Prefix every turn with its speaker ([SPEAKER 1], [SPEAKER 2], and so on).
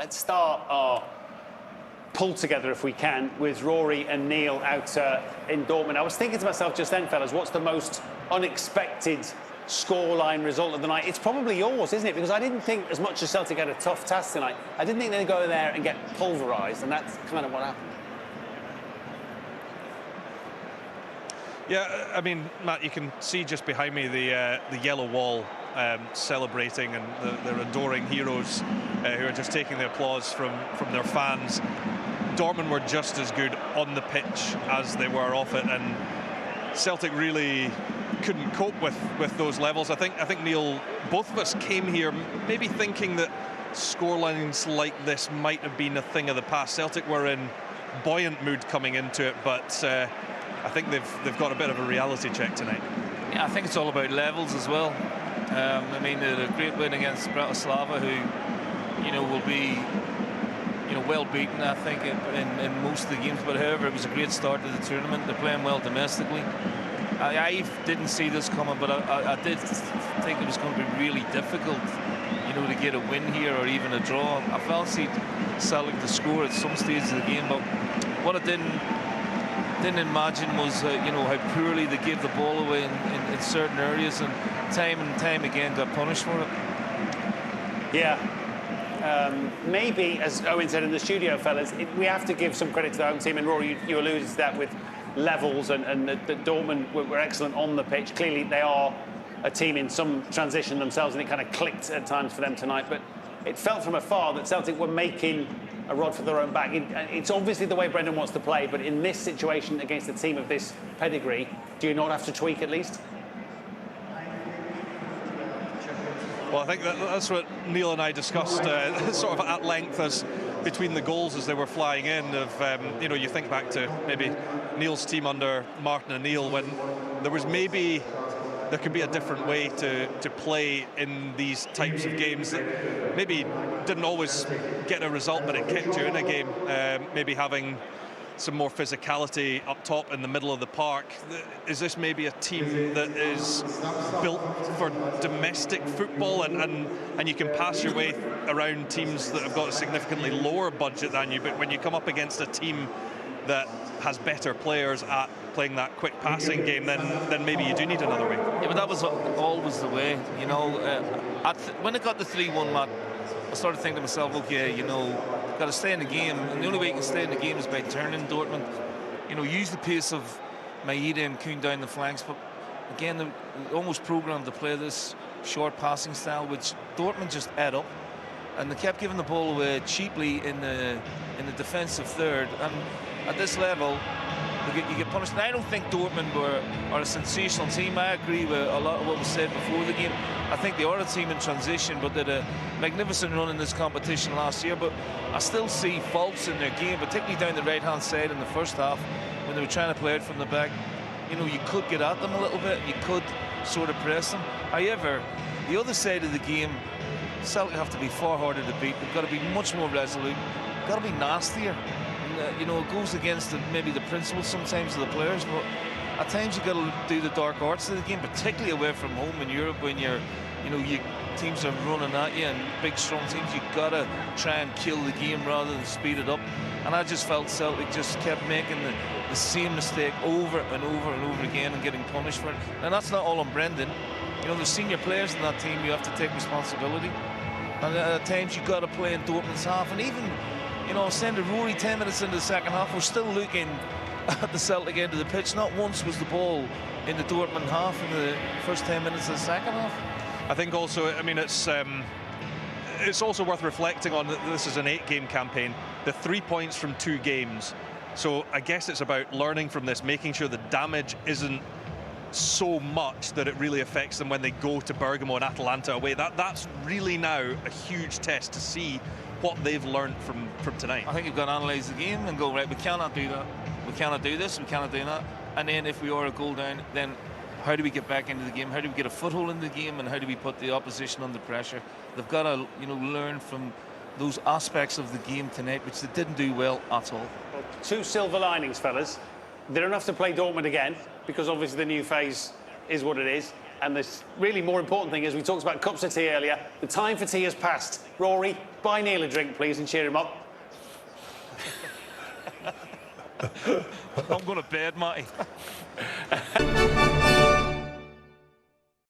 [SPEAKER 1] let's start our pull together, if we can, with Rory and Neil out in Dortmund. I was thinking to myself just then, fellas, what's the most unexpected scoreline result of the night? It's probably yours, isn't it? Because I didn't think, as much as Celtic had a tough task tonight, I didn't think they'd go there and get pulverised, and that's kind of what happened.
[SPEAKER 2] Yeah, I mean, Matt, you can see just behind me the yellow wall celebrating, and their adoring heroes who are just taking the applause from their fans. Dortmund were just as good on the pitch as they were off it, and Celtic really couldn't cope with those levels. I think Neil, both of us came here maybe thinking that scorelines like this might have been a thing of the past. Celtic were in buoyant mood coming into it, but I think they've got a bit of a reality check tonight.
[SPEAKER 3] Yeah, I think it's all about levels as well. I mean, they had a great win against Bratislava, who, will be, well beaten, I think, in most of the games. But however, it was a great start to the tournament. They're playing well domestically. I didn't see this coming, but I did think it was going to be really difficult, to get a win here or even a draw. I fancied Celtic to score at some stage of the game, but what I didn't imagine was, how poorly they gave the ball away in certain areas, and time again got punished for it.
[SPEAKER 1] Yeah. Maybe, as Owen said in the studio, fellas, we have to give some credit to the home team, and Rory, you alluded to that with levels, and that Dortmund were excellent on the pitch. Clearly, they are a team in some transition themselves, and it kind of clicked at times for them tonight, but it felt from afar that Celtic were making a rod for their own back. It's obviously the way Brendan wants to play, but in this situation against a team of this pedigree, do you not have to tweak at least?
[SPEAKER 2] Well, I think that's what Neil and I discussed sort of at length as between the goals as they were flying in. You think back to maybe Neil's team under Martin O'Neill, when there could be a different way to play in these types of games that maybe didn't always get a result, but it kept you in a game. Maybe having some more physicality up top in the middle of the park. Is this maybe a team that is built for domestic football, and you can pass your way around teams that have got a significantly lower budget than you, but when you come up against a team that has better players at playing that quick passing game, then maybe you do need another way.
[SPEAKER 3] Yeah, but that was always the way, when it got to 3-1, Matt, I started thinking to myself, okay, got to stay in the game, and the only way you can stay in the game is by turning Dortmund. Use the pace of Maeda and Kuhn down the flanks, but again, they almost programmed to play this short passing style, which Dortmund just ate up, and they kept giving the ball away cheaply in the defensive third, and at this level, you get punished. And I don't think Dortmund are a sensational team. I agree with a lot of what was said before the game. I think they are a team in transition, but they had a magnificent run in this competition last year. But I still see faults in their game, particularly down the right-hand side in the first half when they were trying to play it from the back. You could get at them a little bit. You could sort of press them. However, the other side of the game, Celtic have to be far harder to beat. They've got to be much more resolute. They've got to be nastier. It goes against maybe the principles sometimes of the players, but at times you've got to do the dark arts of the game, particularly away from home in Europe when your teams are running at you, and big strong teams, you've got to try and kill the game rather than speed it up. And I just felt Celtic just kept making the same mistake over and over and over again and getting punished for it. And that's not all on Brendan. There's senior players in that team, you have to take responsibility. And at times you've got to play in Dortmund's half, and even send a Rory 10 minutes into the second half, we're still looking at the Celtic end of the pitch. Not once was the ball in the Dortmund half in the first 10 minutes of the second half.
[SPEAKER 2] I think also, it's also worth reflecting on that this is an 8-game campaign, the 3 points from 2 games. So I guess it's about learning from this, making sure the damage isn't so much that it really affects them when they go to Bergamo and Atalanta away. That's really now a huge test to see what they've learned from tonight.
[SPEAKER 3] I think you've got to analyse the game and go, right, we cannot do that, we cannot do this, we cannot do that, and then if we are a goal down, then how do we get back into the game, how do we get a foothold in the game, and how do we put the opposition under pressure? They've got to learn from those aspects of the game tonight, which they didn't do well at all.
[SPEAKER 1] Well, 2 silver linings, fellas. They don't have to play Dortmund again, because obviously the new phase is what it is. And this really more important thing is, we talked about cups of tea earlier. The time for tea has passed. Rory, buy Neil a drink, please, and cheer him up.
[SPEAKER 3] I'm going to bed, Matty.